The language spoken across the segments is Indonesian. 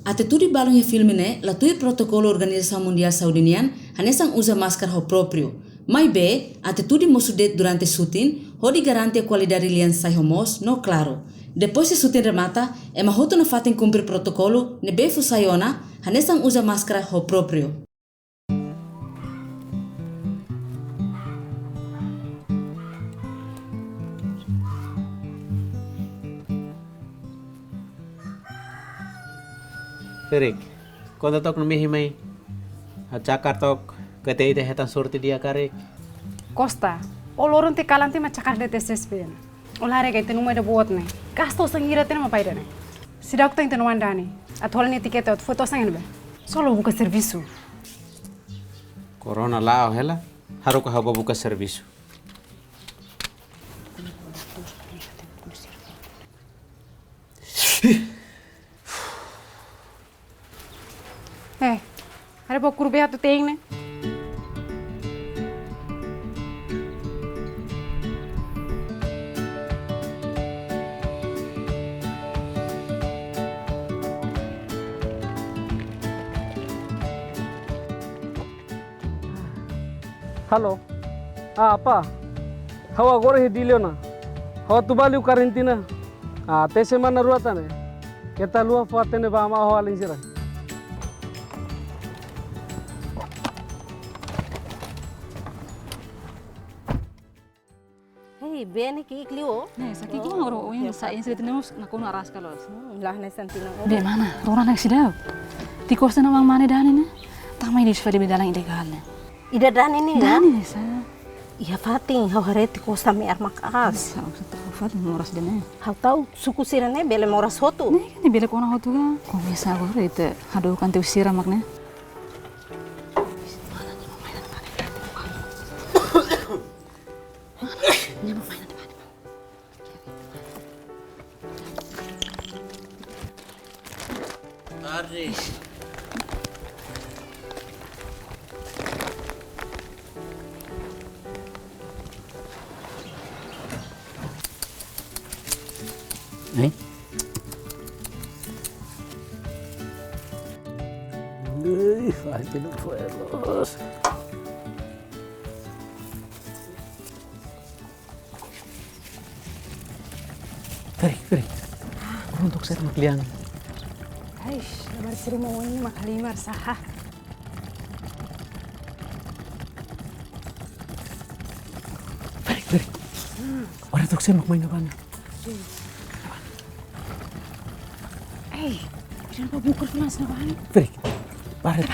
Até tudo balão em filme né, lá tudo protocolo Organização Mundial Saudinian, hanesang usa máscara ho próprio. Mas bem, até tudo mosudet durante shooting, hodi garante a qualidade lian sai homos, no claro. Depois se shooting remata, é mahoto na fatem cumprir protocolo, ne befu sayona, hanesang usa máscara ho próprio. Erik, quando tok no mihimay, at cakar tok katay ite hetan sorti dia karek. Costa, o lorong te kalanti ma cakar de TSSP. O lare ga ite numai de buat ne. Gasto sangira te ma paida ne. Sidak to inte no andani. Atol ni tiket at foto sangen be. Solo buka serviço. Corona lao hela, haru ka haba buka serviço. Ada bawa kurbe tu ting ne. Halo. Apa? Hawa gore dilio na. Hawa tubaliu karantina. Tese mana ruata ne. Kita lua fatene ba ma hawa linsira. Bene que clio. Sa kiki ngoro yung sa insight news na kuno aras kalos. Lah na santina. Be mana? Rona nak sidaw. Ti kosta na mang mane dani ne. Tamay dis fadi bedalang ilegal ne. Ida dani ni ya. Dani sa. Iya fating hau hareti ko sa mi armak as. Sa sa fadi moras de ne. Hau tau suku sirane bele moras hotu. Ne kan bele kona hotu ga. Ko bisa go rete. Hado kan te usira mak ne. Pasti no fueros. Feri. Untuk saya maklian. Aish, lebar siri mau ini makalimar sah. Feri. Orang untuk saya main apa nih? Jangan buka kelas na bani. Feri. Baret.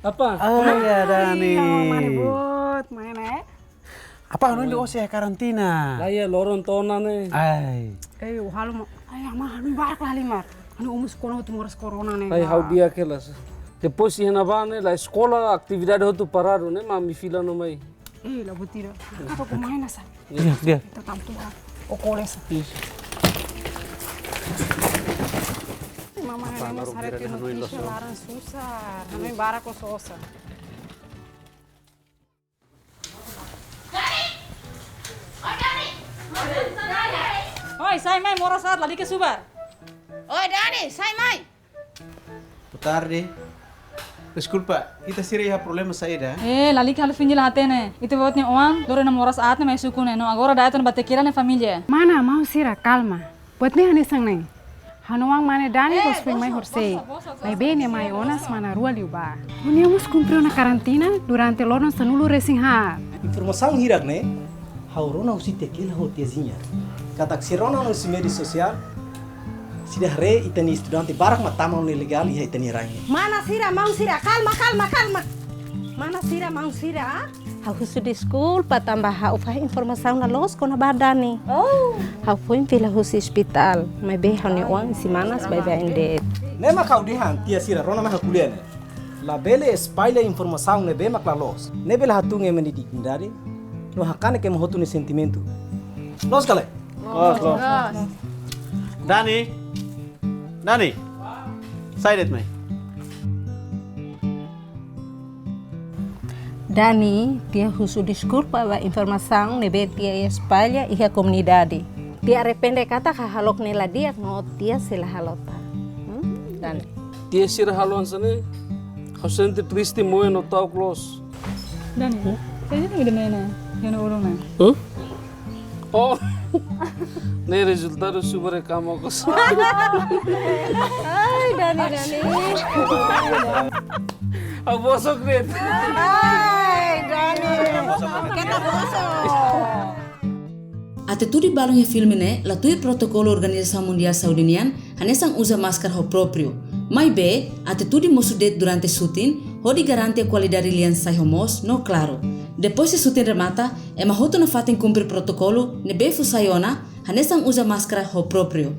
Apa? Oh ya Dani. Mana buat, mana? Apa anu li ose karantina? Laya loron tona ne. Ay. Halo, mah, lu barak lah limar. Anu umus kono tu moras corona ne. Laya hau dia kelas. Depois se nabane la escola atividade hotu parado ne mami fila no mai. La butira. Apa ko main asa? Dia. Tetap tu. O koles. Mama ne mas harap tu notícia laran susah. Anu barak ko sosa. Oi, sai mai moras at lali ke subar. Oi Dani, sai mai. Boa tarde. Desculpa, kita siri ya problema saída. Lali ke halu finjil hate ne. Itu buat ni uang, dore na moras at ne mai suku ne. No agora daito na batekira ne família. Mana mau sira calma. Buat ni ane sang ne. Hanuang mana Dani kos fing mai horsei. Mai bene mai onas mana rua liuba. Uniamos cumpriu na karantina durante lono sanulu racing ha. Informação hirak ne, haurona usite kila hotiazinha. Katak sirona no media sosial, sida re itani estudante barak matama no ilegal e itani rangi. Mana sira mau sira, calma. Mana sira mau sira? Hau sudah school patambah hau fah informação na los kona badani. Oh. Hau foi pela hospital, mai be hau ne uang semanas bai bai indet. Nema kau dihan tia sira rona mah kuliah ne. La bele spaila informação ne be mak la los. Ne bele hatunge mendidik ndari. No hakane ke mohotu ne sentimento. Los kale. Los. Dani. Sai det mig. Dani, dia husu desculpa a informação nebe dia espalha e a comunidade. Dia arrepende kata kahalok nela dia no dia sila halota. Dani. Dia sira haluan sana. Kau senti triste moe no tau close. Dani, kayaknya tuh udah mana? Yang urung nih. Oh. Ne resultado super kamu kos. Ay, Dani. Abosok net. Ay, Dani. Kita bosok. Ate tudo balão e filme né, lá tudo protocolo Organização Mundial Saudinian, hanesang usa máscara ho próprio. Mas be, ate tudo mosudet durante shooting, ho di garante a qualidade lian sai homos, no claro. Depois se shooting remata, ema hoto na fatem cumprir protocolo, ne be fusaiona, hanesang usa máscara ho próprio.